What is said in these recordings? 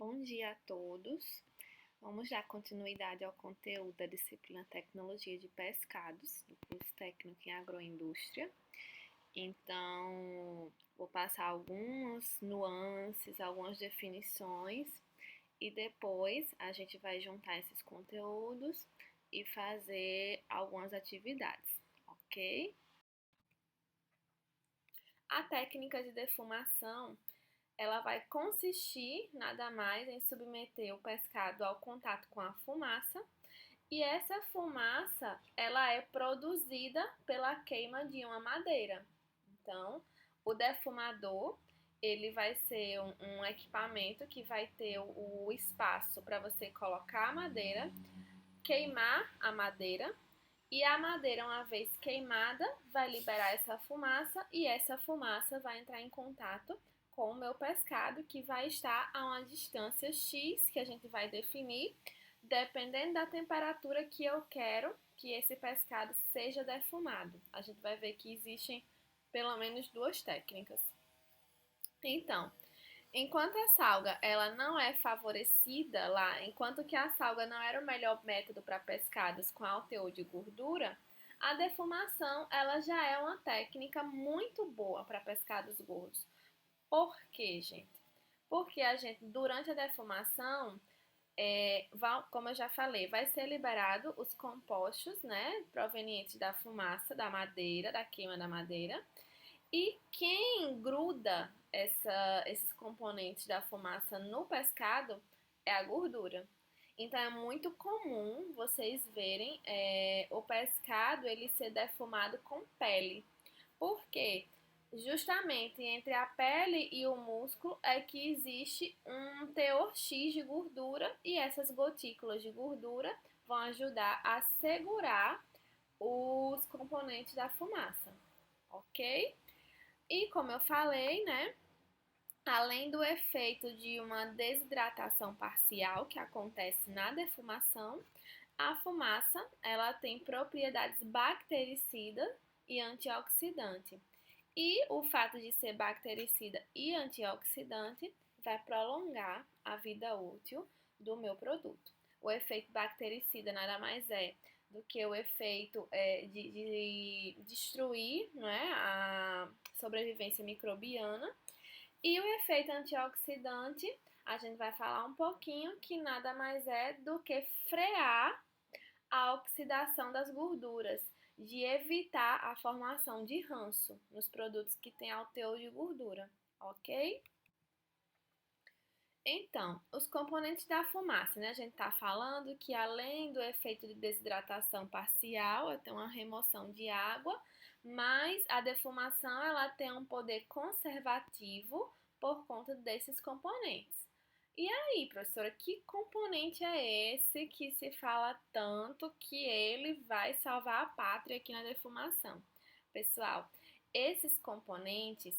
Bom dia a todos. Vamos dar continuidade ao conteúdo da disciplina Tecnologia de Pescados, do curso técnico em Agroindústria. Então, vou passar algumas nuances, algumas definições e depois a gente vai juntar esses conteúdos e fazer algumas atividades, ok? A técnica de defumação ela vai consistir nada mais em submeter o pescado ao contato com a fumaça e essa fumaça ela é produzida pela queima de uma madeira. Então, o defumador ele vai ser um equipamento que vai ter o espaço para você colocar a madeira, queimar a madeira e a madeira, uma vez queimada, vai liberar essa fumaça e essa fumaça vai entrar em contato com o meu pescado, que vai estar a uma distância X, que a gente vai definir, dependendo da temperatura que eu quero que esse pescado seja defumado. A gente vai ver que existem pelo menos duas técnicas. Então, enquanto a salga ela não é favorecida lá, enquanto que a salga não era o melhor método para pescados com alto teor de gordura, a defumação ela já é uma técnica muito boa para pescados gordos. Por quê, gente? Porque a gente, durante a defumação, como eu já falei, vai ser liberado os compostos, né, provenientes da fumaça, da madeira, da queima da madeira. E quem gruda esses componentes da fumaça no pescado é a gordura. Então é muito comum vocês verem o pescado ele ser defumado com pele. Por quê? Justamente entre a pele e o músculo é que existe um teor X de gordura e essas gotículas de gordura vão ajudar a segurar os componentes da fumaça, ok? E como eu falei, né, além do efeito de uma desidratação parcial que acontece na defumação, a fumaça ela tem propriedades bactericidas e antioxidante. E o fato de ser bactericida e antioxidante vai prolongar a vida útil do meu produto. O efeito bactericida nada mais é do que o efeito de destruir, não é, a sobrevivência microbiana. E o efeito antioxidante, a gente vai falar um pouquinho que nada mais é do que frear a oxidação das gorduras, de evitar a formação de ranço nos produtos que têm alto teor de gordura, ok? Então, os componentes da fumaça, né? A gente está falando que além do efeito de desidratação parcial, é ter uma remoção de água, mas a defumação ela tem um poder conservativo por conta desses componentes. E aí, professora, que componente é esse que se fala tanto que ele vai salvar a pátria aqui na defumação? Pessoal, esses componentes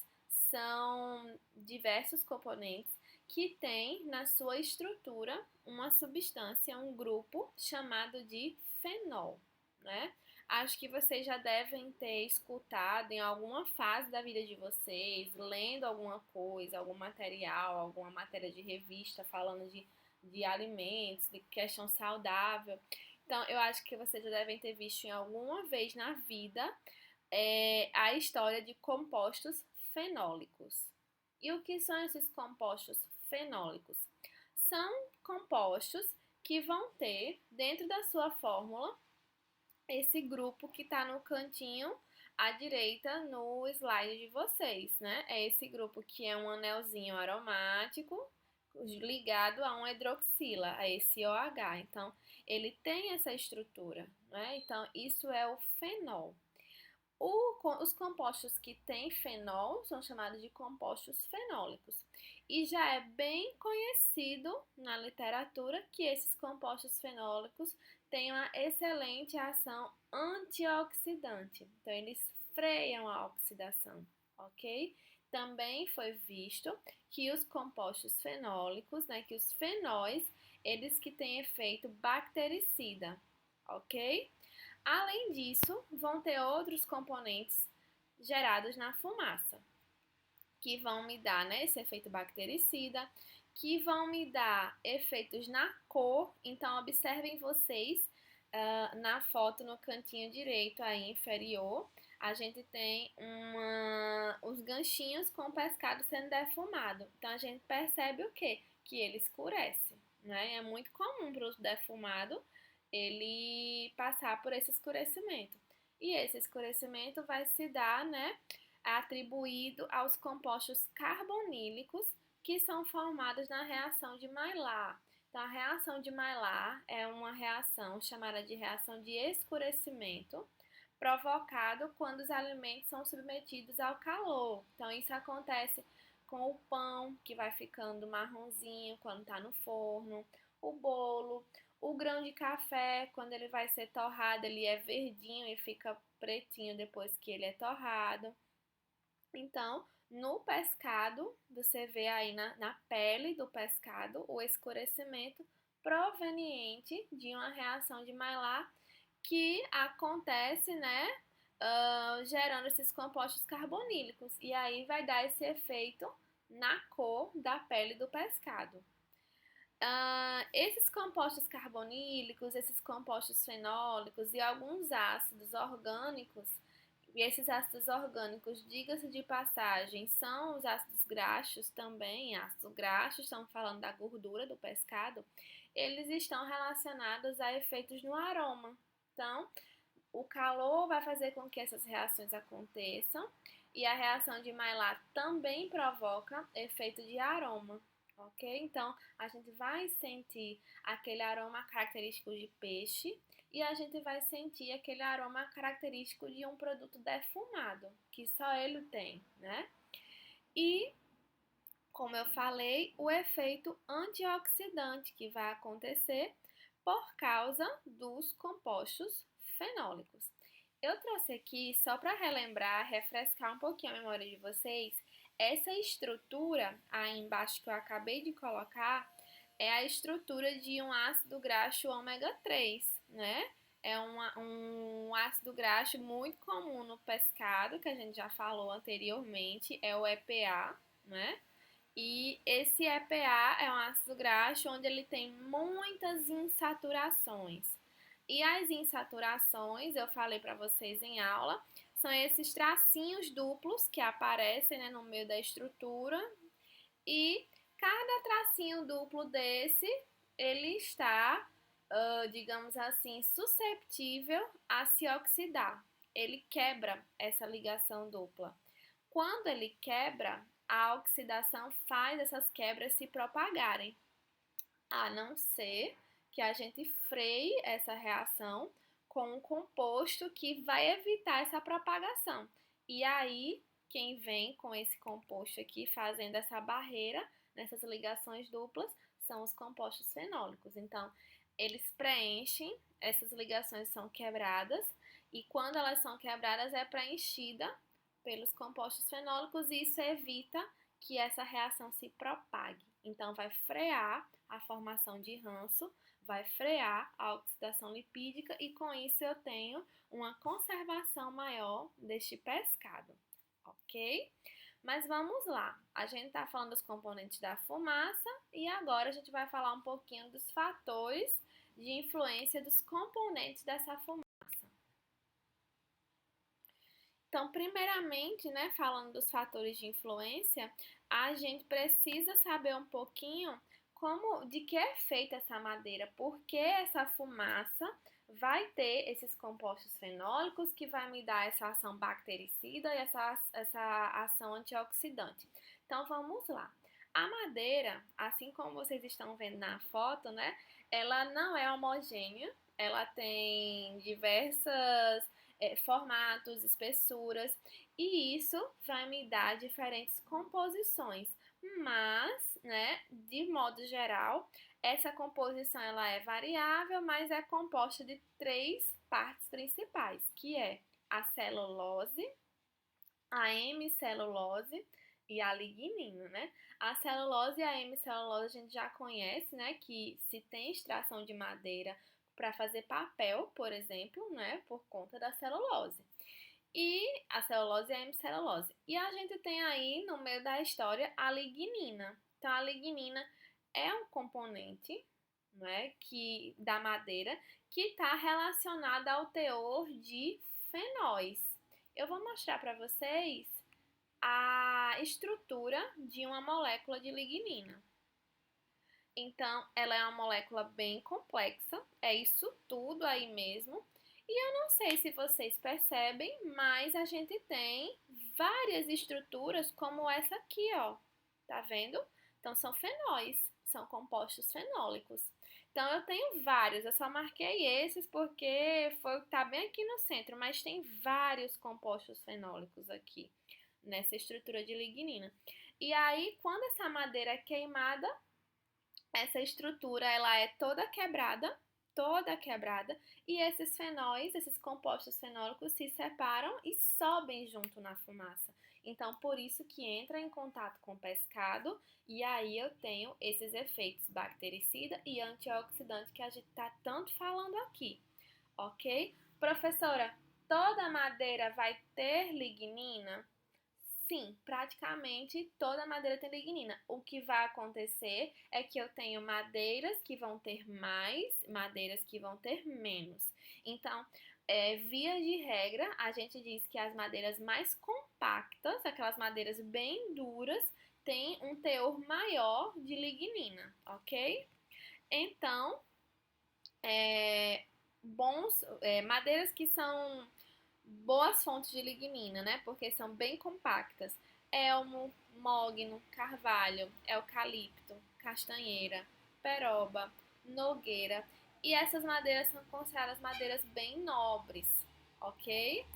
são diversos componentes que tem na sua estrutura uma substância, um grupo chamado de fenol, né? Acho que vocês já devem ter escutado em alguma fase da vida de vocês, lendo alguma coisa, algum material, alguma matéria de revista falando de alimentos, de questão saudável. Então, eu acho que vocês já devem ter visto em alguma vez na vida a história de compostos fenólicos. E o que são esses compostos fenólicos? São compostos que vão ter dentro da sua fórmula esse grupo que está no cantinho à direita no slide de vocês, né? É esse grupo que é um anelzinho aromático ligado a um hidroxila, a esse OH. Então, ele tem essa estrutura, né? Então, isso é o fenol. Os compostos que têm fenol são chamados de compostos fenólicos. E já é bem conhecido na literatura que esses compostos fenólicos têm uma excelente ação antioxidante. Então, eles freiam a oxidação, ok? Também foi visto que os compostos fenólicos, né, que os fenóis, eles que têm efeito bactericida, ok? Além disso, vão ter outros componentes gerados na fumaça, que vão me dar, né, esse efeito bactericida, que vão me dar efeitos na cor. Então, observem vocês, na foto no cantinho direito aí inferior, a gente tem os ganchinhos com o pescado sendo defumado. Então, a gente percebe o quê? Que ele escurece, né? É muito comum para o defumado ele passar por esse escurecimento. E esse escurecimento vai se dar, né, atribuído aos compostos carbonílicos que são formados na reação de Maillard. Então, a reação de Maillard é uma reação chamada de reação de escurecimento, provocado quando os alimentos são submetidos ao calor. Então, isso acontece com o pão, que vai ficando marronzinho quando está no forno, o bolo, o grão de café, quando ele vai ser torrado, ele é verdinho e fica pretinho depois que ele é torrado. Então, no pescado, você vê aí na pele do pescado o escurecimento proveniente de uma reação de Maillard que acontece, né, gerando esses compostos carbonílicos. E aí vai dar esse efeito na cor da pele do pescado. Esses compostos carbonílicos, esses compostos fenólicos e alguns ácidos orgânicos, e esses ácidos orgânicos, diga-se de passagem, são os ácidos graxos também. Ácidos graxos, estamos falando da gordura do pescado, eles estão relacionados a efeitos no aroma. Então, o calor vai fazer com que essas reações aconteçam, e a reação de Maillard também provoca efeito de aroma. Ok? Então, a gente vai sentir aquele aroma característico de peixe e a gente vai sentir aquele aroma característico de um produto defumado, que só ele tem, né? E, como eu falei, o efeito antioxidante que vai acontecer por causa dos compostos fenólicos. Eu trouxe aqui, só para relembrar, refrescar um pouquinho a memória de vocês, essa estrutura aí embaixo que eu acabei de colocar é a estrutura de um ácido graxo ômega 3, né? É um ácido graxo muito comum no pescado, que a gente já falou anteriormente, é o EPA, né? E esse EPA é um ácido graxo onde ele tem muitas insaturações. E as insaturações, eu falei para vocês em aula, são esses tracinhos duplos que aparecem, né, no meio da estrutura. E cada tracinho duplo desse, ele está, digamos assim, susceptível a se oxidar. Ele quebra essa ligação dupla. Quando ele quebra, a oxidação faz essas quebras se propagarem, a não ser que a gente freie essa reação com um composto que vai evitar essa propagação. E aí, quem vem com esse composto aqui fazendo essa barreira nessas ligações duplas são os compostos fenólicos. Então, eles preenchem, essas ligações são quebradas, e quando elas são quebradas é preenchida pelos compostos fenólicos, e isso evita que essa reação se propague. Então, vai frear a formação de ranço, vai frear a oxidação lipídica e com isso eu tenho uma conservação maior deste pescado, ok? Mas vamos lá, a gente está falando dos componentes da fumaça e agora a gente vai falar um pouquinho dos fatores de influência dos componentes dessa fumaça. Então, primeiramente, né, falando dos fatores de influência, a gente precisa saber um pouquinho de que é feita essa madeira, porque essa fumaça vai ter esses compostos fenólicos que vai me dar essa ação bactericida e essa ação antioxidante. Então, vamos lá. A madeira, assim como vocês estão vendo na foto, né, ela não é homogênea, ela tem diversas formatos, espessuras, e isso vai me dar diferentes composições. Mas, né, de modo geral, essa composição ela é variável, mas é composta de 3 partes principais, que é a celulose, a hemicelulose e a lignina, né? A celulose e a hemicelulose a gente já conhece, né, que se tem extração de madeira para fazer papel, por exemplo, né, por conta da celulose. e a celulose e a hemicelulose. E a gente tem aí, no meio da história, a lignina. Então, a lignina é um componente, né, da madeira que está relacionada ao teor de fenóis. Eu vou mostrar para vocês a estrutura de uma molécula de lignina. Então, ela é uma molécula bem complexa, é isso tudo aí mesmo. E eu não sei se vocês percebem, mas a gente tem várias estruturas como essa aqui, ó. Tá vendo? Então, são fenóis, são compostos fenólicos. Então, eu tenho vários, eu só marquei esses porque tá bem aqui no centro, mas tem vários compostos fenólicos aqui, nessa estrutura de lignina. E aí, quando essa madeira é queimada, essa estrutura ela é toda quebrada, e esses fenóis, esses compostos fenólicos se separam e sobem junto na fumaça. Então, por isso que entra em contato com o pescado e aí eu tenho esses efeitos bactericida e antioxidante que a gente está tanto falando aqui, ok? Professora, toda madeira vai ter lignina? Sim, praticamente toda madeira tem lignina. O que vai acontecer é que eu tenho madeiras que vão ter mais, madeiras que vão ter menos. Então, via de regra, a gente diz que as madeiras mais compactas, aquelas madeiras bem duras, têm um teor maior de lignina, ok? Então, madeiras que são boas fontes de lignina, né? Porque são bem compactas. Elmo, mogno, carvalho, eucalipto, castanheira, peroba, nogueira. E essas madeiras são consideradas madeiras bem nobres, ok?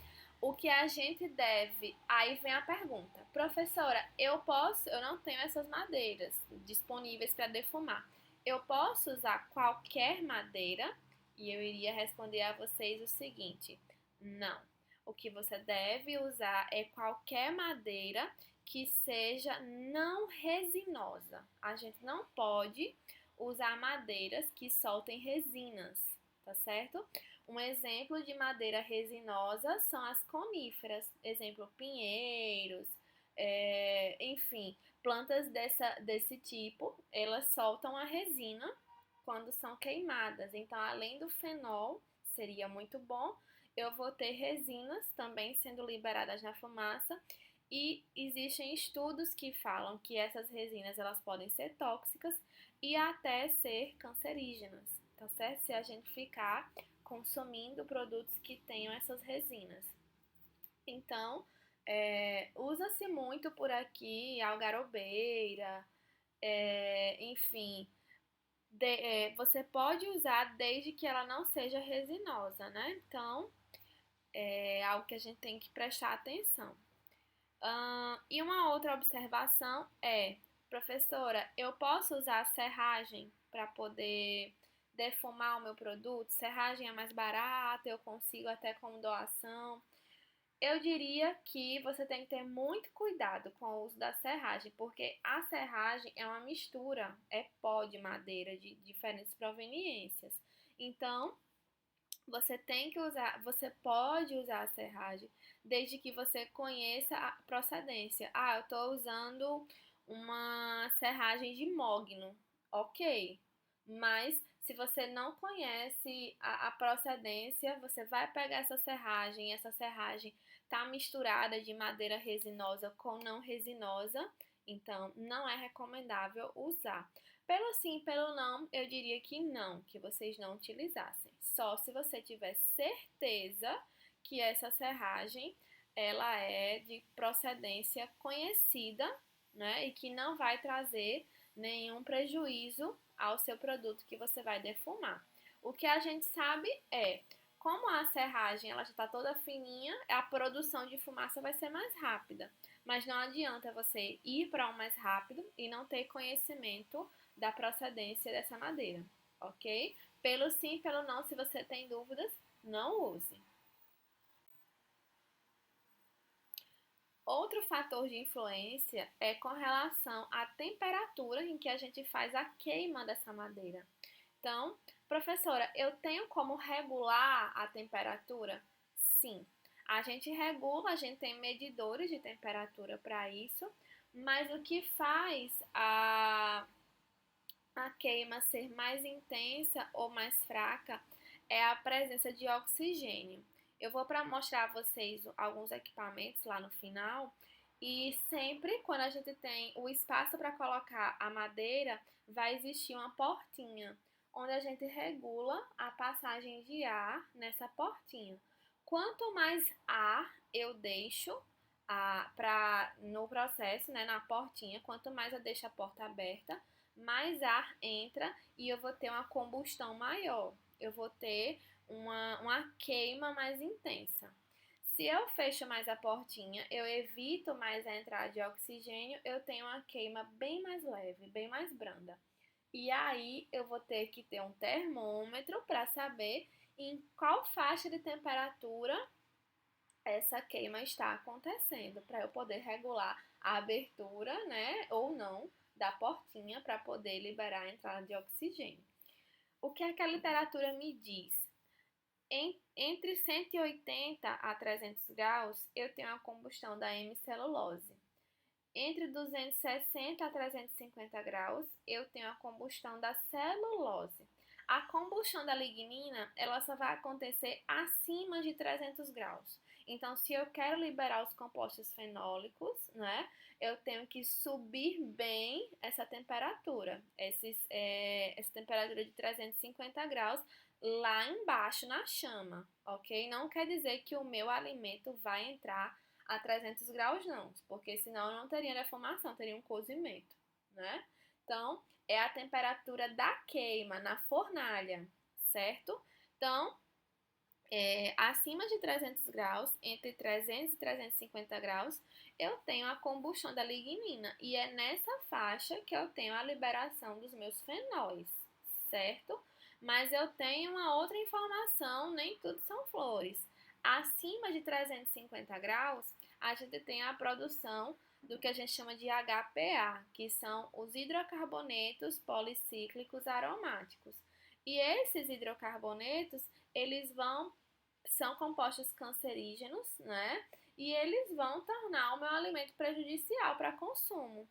O que a gente deve. Aí vem a pergunta, professora, eu não tenho essas madeiras disponíveis para defumar. Eu posso usar qualquer madeira? E eu iria responder a vocês o seguinte: não. O que você deve usar é qualquer madeira que seja não resinosa. A gente não pode usar madeiras que soltem resinas, tá certo? Um exemplo de madeira resinosa são as coníferas, exemplo, pinheiros, enfim, plantas desse tipo, elas soltam a resina quando são queimadas. Então, além do fenol, seria muito bom, eu vou ter resinas também sendo liberadas na fumaça e existem estudos que falam que essas resinas elas podem ser tóxicas e até ser cancerígenas, tá certo? Se a gente ficar consumindo produtos que tenham essas resinas. Então, usa-se muito por aqui algarobeira, enfim, você pode usar desde que ela não seja resinosa, né? Então, é algo que a gente tem que prestar atenção. E uma outra observação é, professora, eu posso usar serragem para poder defumar o meu produto? Serragem é mais barata, eu consigo até com doação. Eu diria que você tem que ter muito cuidado com o uso da serragem, porque a serragem é uma mistura, é pó de madeira de diferentes proveniências. Então, você pode usar a serragem, desde que você conheça a procedência. Ah, eu estou usando uma serragem de mogno, ok. Mas se você não conhece a procedência, você vai pegar essa serragem está misturada de madeira resinosa com não resinosa, então não é recomendável usar. Pelo sim e pelo não, eu diria que não, que vocês não utilizassem. Só se você tiver certeza que essa serragem ela é de procedência conhecida, né, e que não vai trazer nenhum prejuízo ao seu produto que você vai defumar. O que a gente sabe é, como a serragem ela já está toda fininha, a produção de fumaça vai ser mais rápida. Mas não adianta você ir para o mais rápido e não ter conhecimento da procedência dessa madeira, ok? Pelo sim, pelo não, se você tem dúvidas, não use. Outro fator de influência é com relação à temperatura em que a gente faz a queima dessa madeira. Então, professora, eu tenho como regular a temperatura? Sim. A gente regula, a gente tem medidores de temperatura para isso, mas o que faz a queima ser mais intensa ou mais fraca é a presença de oxigênio. Eu vou para mostrar a vocês alguns equipamentos lá no final e sempre quando a gente tem o espaço para colocar a madeira, vai existir uma portinha onde a gente regula a passagem de ar nessa portinha. Quanto mais ar eu deixo no processo, né, na portinha, quanto mais eu deixo a porta aberta, mais ar entra e eu vou ter uma combustão maior. Eu vou ter uma queima mais intensa. Se eu fecho mais a portinha, eu evito mais a entrada de oxigênio, eu tenho uma queima bem mais leve, bem mais branda. E aí eu vou ter que ter um termômetro para saber em qual faixa de temperatura essa queima está acontecendo, para eu poder regular a abertura, né, ou não, da portinha para poder liberar a entrada de oxigênio. O que é que a literatura me diz? Entre 180 a 300 graus, eu tenho a combustão da hemicelulose. Entre 260 a 350 graus, eu tenho a combustão da celulose. A combustão da lignina, ela só vai acontecer acima de 300 graus. Então, se eu quero liberar os compostos fenólicos, né, eu tenho que subir bem essa temperatura, essa temperatura de 350 graus lá embaixo na chama, ok? Não quer dizer que o meu alimento vai entrar a 300 graus não, porque senão não teria defumação, teria um cozimento, né? Então, é a temperatura da queima na fornalha, certo? Então, acima de 300 graus, entre 300 e 350 graus, eu tenho a combustão da lignina e é nessa faixa que eu tenho a liberação dos meus fenóis, certo? Mas eu tenho uma outra informação, nem tudo são flores. Acima de 350 graus, a gente tem a produção do que a gente chama de HPA, que são os hidrocarbonetos policíclicos aromáticos. E esses hidrocarbonetos, são compostos cancerígenos, né? E eles vão tornar o meu alimento prejudicial para consumo.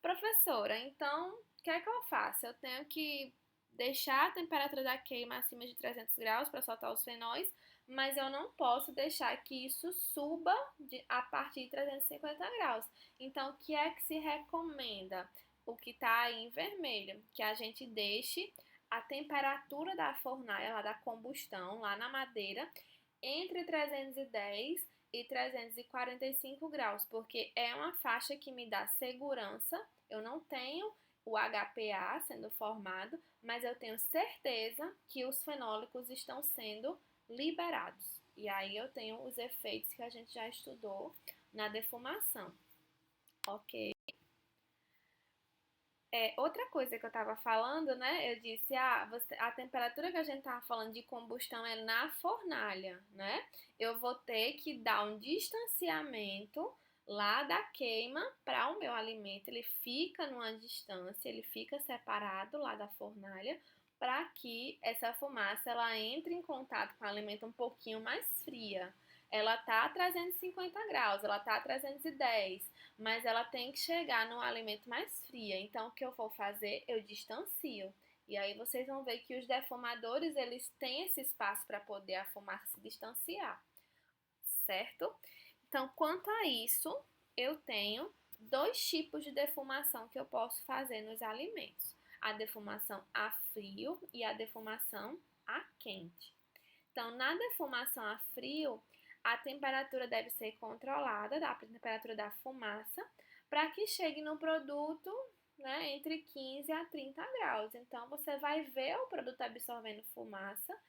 Professora, então, o que é que eu faço? Eu tenho que deixar a temperatura da queima acima de 300 graus para soltar os fenóis, mas eu não posso deixar que isso suba a partir de 350 graus. Então, o que é que se recomenda? O que está aí em vermelho, que a gente deixe a temperatura da fornalha, lá da combustão, lá na madeira, entre 310 e 345 graus, porque é uma faixa que me dá segurança. Eu não tenho o HPA sendo formado, mas eu tenho certeza que os fenólicos estão sendo liberados. E aí eu tenho os efeitos que a gente já estudou na defumação. Ok? Outra coisa que eu estava falando, né? Eu disse, a temperatura que a gente estava falando de combustão é na fornalha, né? Eu vou ter que dar um distanciamento lá da queima para o meu alimento. Ele fica numa distância, ele fica separado lá da fornalha para que essa fumaça ela entre em contato com o alimento um pouquinho mais fria. Ela tá a 350 graus, ela tá a 310, mas ela tem que chegar no alimento mais fria. Então, o que eu vou fazer? Eu distancio. E aí vocês vão ver que os defumadores, eles têm esse espaço para poder a fumaça se distanciar, certo? Então, quanto a isso, eu tenho dois tipos de defumação que eu posso fazer nos alimentos. A defumação a frio e a defumação a quente. Então, na defumação a frio, a temperatura deve ser controlada, a temperatura da fumaça, para que chegue no produto, né, entre 15 a 30 graus. Então, você vai ver o produto absorvendo fumaça,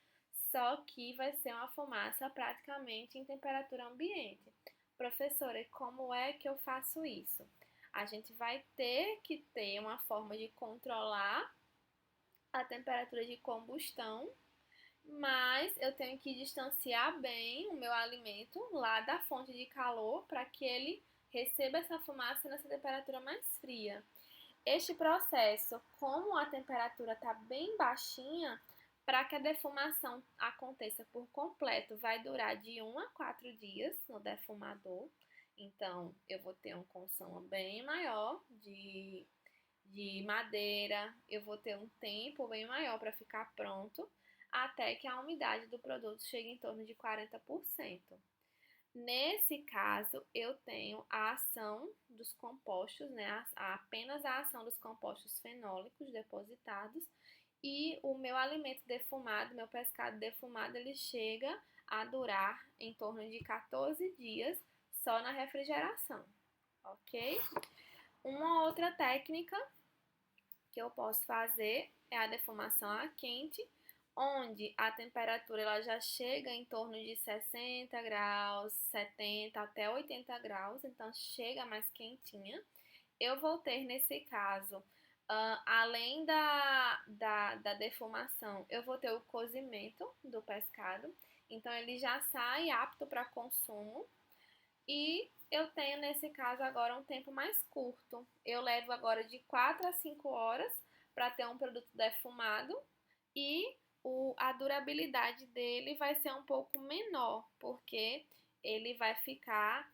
só que vai ser uma fumaça praticamente em temperatura ambiente. Professora, e como é que eu faço isso? A gente vai ter que ter uma forma de controlar a temperatura de combustão, mas eu tenho que distanciar bem o meu alimento lá da fonte de calor para que ele receba essa fumaça nessa temperatura mais fria. Este processo, como a temperatura está bem baixinha, Para que a defumação aconteça por completo, vai durar de 1 a 4 dias no defumador. Então, eu vou ter um consumo bem maior de madeira, eu vou ter um tempo bem maior para ficar pronto, até que a umidade do produto chegue em torno de 40%. Nesse caso, eu tenho a ação dos compostos, né? Apenas a ação dos compostos fenólicos depositados, e o meu alimento defumado, meu pescado defumado, ele chega a durar em torno de 14 dias só na refrigeração, ok? Uma outra técnica que eu posso fazer é a defumação a quente, onde a temperatura ela já chega em torno de 60 graus, 70 até 80 graus, então chega mais quentinha. Eu vou ter nesse caso, além da defumação, eu vou ter o cozimento do pescado, então ele já sai apto para consumo. E eu tenho nesse caso agora um tempo mais curto. Eu levo agora de 4 a 5 horas para ter um produto defumado e a durabilidade dele vai ser um pouco menor, porque ele vai ficar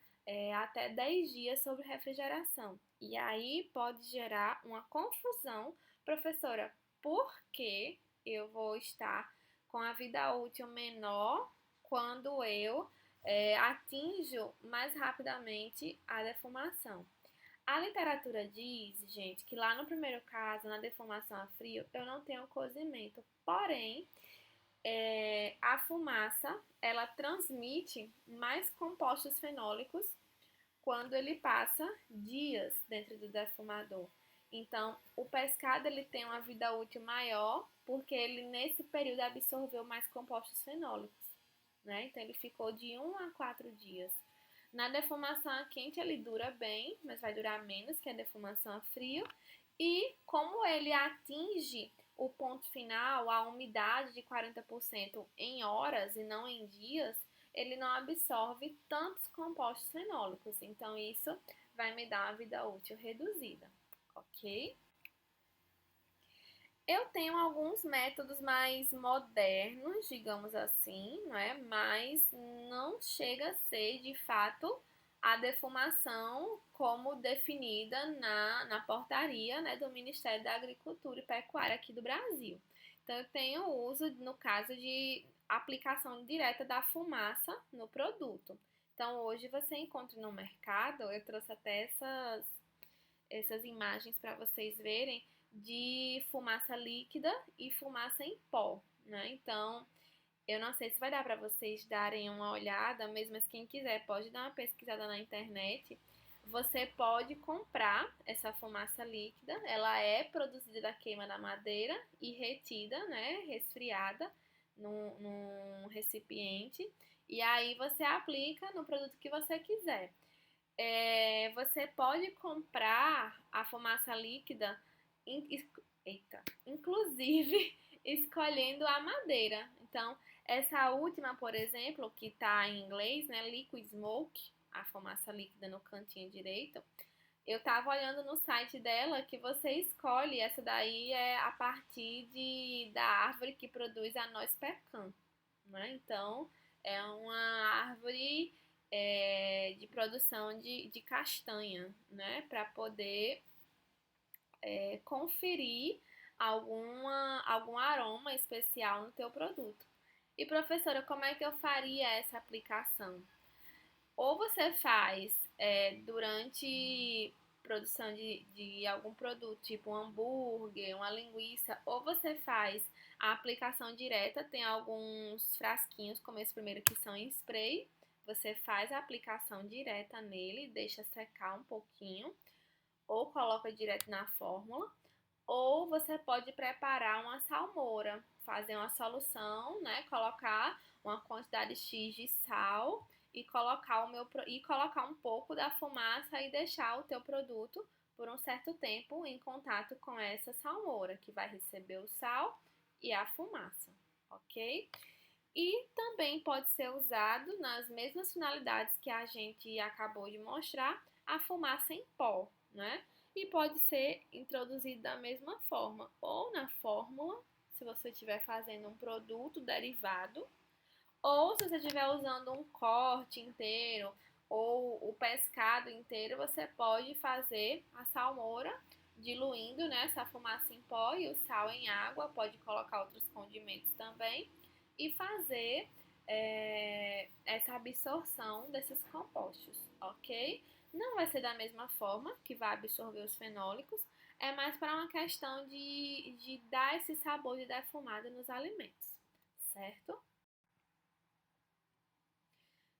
até 10 dias sob refrigeração. E aí pode gerar uma confusão, professora, por que eu vou estar com a vida útil menor quando eu atinjo mais rapidamente a defumação? A literatura diz, gente, que lá no primeiro caso, na defumação a frio, eu não tenho cozimento. Porém, a fumaça, ela transmite mais compostos fenólicos quando ele passa dias dentro do defumador. Então, o pescado ele tem uma vida útil maior porque ele, nesse período, absorveu mais compostos fenólicos, né? Então, ele ficou de 1 a 4 dias. Na defumação a quente ele dura bem, mas vai durar menos que a defumação a frio. E como ele atinge o ponto final, a umidade de 40% em horas e não em dias, ele não absorve tantos compostos fenólicos. Então, isso vai me dar uma vida útil reduzida, ok? Eu tenho alguns métodos mais modernos, digamos assim, não é? Mas não chega a ser, de fato, a defumação como definida na portaria, né, do Ministério da Agricultura e Pecuária aqui do Brasil. Então, eu tenho uso, no caso, de aplicação direta da fumaça no produto. Então, hoje você encontra no mercado, eu trouxe até essas imagens para vocês verem, de fumaça líquida e fumaça em pó, né? Então, eu não sei se vai dar para vocês darem uma olhada, mesmo mas quem quiser pode dar uma pesquisada na internet. Você pode comprar essa fumaça líquida, ela é produzida da queima da madeira e retida, né, resfriada num recipiente, e aí você aplica no produto que você quiser. Você pode comprar a fumaça líquida, inclusive escolhendo a madeira. Então, essa última, por exemplo, que está em inglês, né, Liquid Smoke, a fumaça líquida no cantinho direito, eu estava olhando no site dela que você escolhe, essa daí é a partir da árvore que produz a noz pecan, né? Então, é uma árvore de produção de castanha, né? Para poder conferir algum aroma especial no teu produto. E professora, como é que eu faria essa aplicação? Ou você faz durante produção de algum produto, tipo um hambúrguer, uma linguiça, ou você faz a aplicação direta, tem alguns frasquinhos, como esse primeiro que são em spray, você faz a aplicação direta nele, deixa secar um pouquinho, ou coloca direto na fórmula, ou você pode preparar uma salmoura, fazer uma solução, né, colocar uma quantidade X de sal e colocar um pouco da fumaça e deixar o teu produto por um certo tempo em contato com essa salmoura, que vai receber o sal e a fumaça, ok? E também pode ser usado nas mesmas finalidades que a gente acabou de mostrar, a fumaça em pó, né? E pode ser introduzido da mesma forma, ou na fórmula, se você estiver fazendo um produto derivado, ou se você estiver usando um corte inteiro ou o pescado inteiro, você pode fazer a salmoura diluindo, né, essa fumaça em pó e o sal em água, pode colocar outros condimentos também e fazer essa absorção desses compostos, ok? Não vai ser da mesma forma que vai absorver os fenólicos, é mais para uma questão de dar esse sabor de defumado nos alimentos, certo?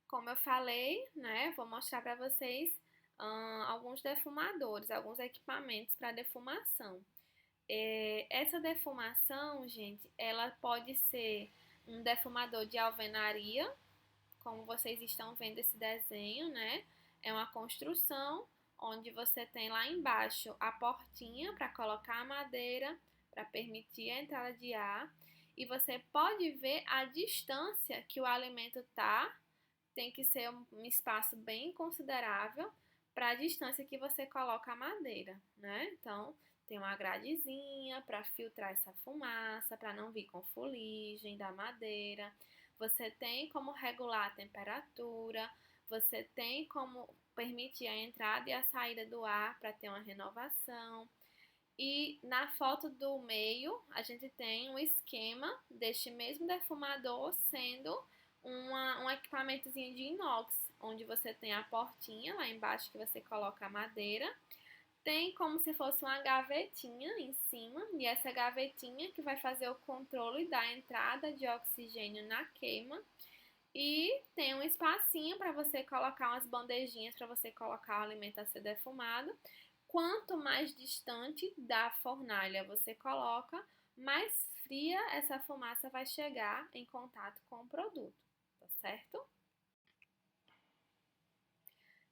Como eu falei, né, vou mostrar para vocês alguns defumadores, alguns equipamentos para defumação. Essa defumação, gente, ela pode ser um defumador de alvenaria, como vocês estão vendo esse desenho, né? É uma construção onde você tem lá embaixo a portinha para colocar a madeira, para permitir a entrada de ar, e você pode ver a distância que o alimento está. Tem que ser um espaço bem considerável para a distância que você coloca a madeira, né? Então, tem uma gradezinha para filtrar essa fumaça, para não vir com fuligem da madeira. Você tem como regular a temperatura, você tem como permitir a entrada e a saída do ar para ter uma renovação. E na foto do meio, a gente tem um esquema deste mesmo defumador sendo um equipamentozinho de inox, onde você tem a portinha lá embaixo que você coloca a madeira. Tem como se fosse uma gavetinha em cima, e essa gavetinha que vai fazer o controle da entrada de oxigênio na queima. E tem um espacinho para você colocar umas bandejinhas para você colocar o alimento a ser defumado. Quanto mais distante da fornalha você coloca, mais fria essa fumaça vai chegar em contato com o produto, tá certo?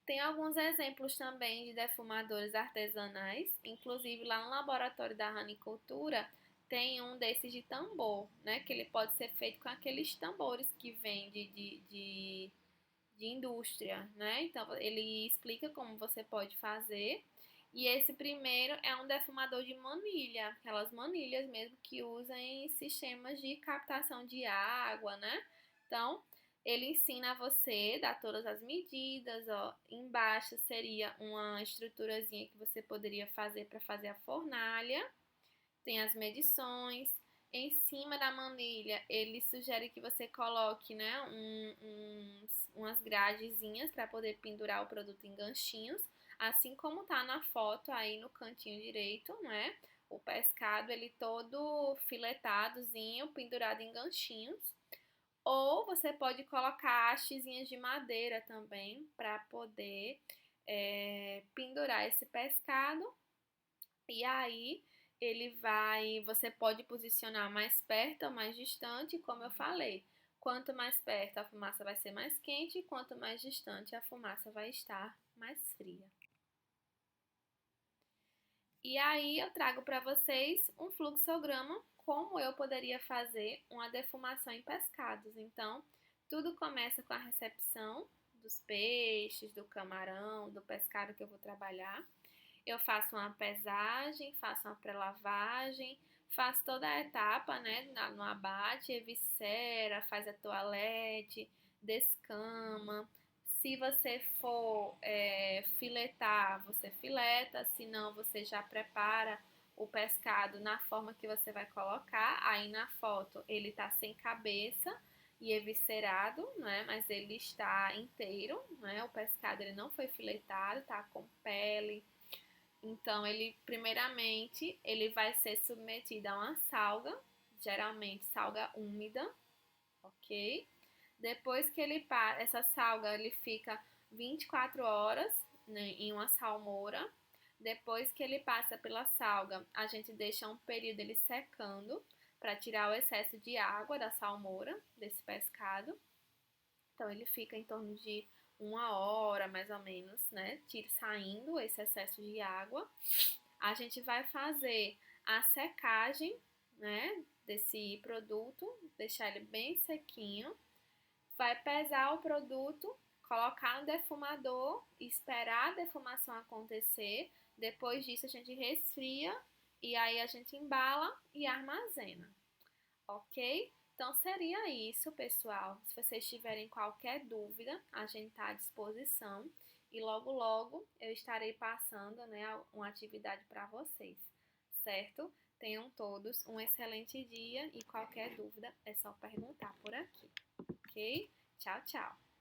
Tem alguns exemplos também de defumadores artesanais, inclusive lá no laboratório da Ranicultura tem um desses de tambor, né? Que ele pode ser feito com aqueles tambores que vêm de indústria, né? Então ele explica como você pode fazer. E esse primeiro é um defumador de manilha, aquelas manilhas mesmo que usam em sistemas de captação de água, né? Então, ele ensina você, dá todas as medidas, ó. Embaixo seria uma estruturazinha que você poderia fazer para fazer a fornalha. Tem as medições. Em cima da manilha, ele sugere que você coloque, né, umas gradezinhas para poder pendurar o produto em ganchinhos, assim como tá na foto aí no cantinho direito, né? O pescado ele todo filetadozinho, pendurado em ganchinhos. Ou você pode colocar hastezinhas de madeira também para poder pendurar esse pescado. E aí você pode posicionar mais perto ou mais distante, como eu falei. Quanto mais perto a fumaça vai ser mais quente, e quanto mais distante a fumaça vai estar mais fria. E aí eu trago para vocês um fluxograma como eu poderia fazer uma defumação em pescados. Então, tudo começa com a recepção dos peixes, do camarão, do pescado que eu vou trabalhar. Eu faço uma pesagem, faço uma pré-lavagem, faço toda a etapa, né, no abate, eviscera, faz a toalete, descama. Se você for filetar, você fileta, se não, você já prepara o pescado na forma que você vai colocar. Aí na foto ele está sem cabeça e eviscerado, né? Mas ele está inteiro, né? O pescado ele não foi filetado, tá com pele. Então ele primeiramente ele vai ser submetido a uma salga, geralmente salga úmida, ok? Depois que essa salga ele fica 24 horas, né, em uma salmoura. Depois que ele passa pela salga, a gente deixa um período ele secando para tirar o excesso de água da salmoura desse pescado. Então ele fica em torno de 1 hora mais ou menos, né? Saindo esse excesso de água. A gente vai fazer a secagem, né, desse produto, deixar ele bem sequinho. Vai pesar o produto, colocar no defumador, esperar a defumação acontecer. Depois disso a gente resfria e aí a gente embala e armazena. ok? Então seria isso, pessoal. Se vocês tiverem qualquer dúvida, a gente está à disposição e logo logo eu estarei passando, né, uma atividade para vocês, certo? Tenham todos um excelente dia e qualquer dúvida é só perguntar por aqui, ok? Tchau, tchau!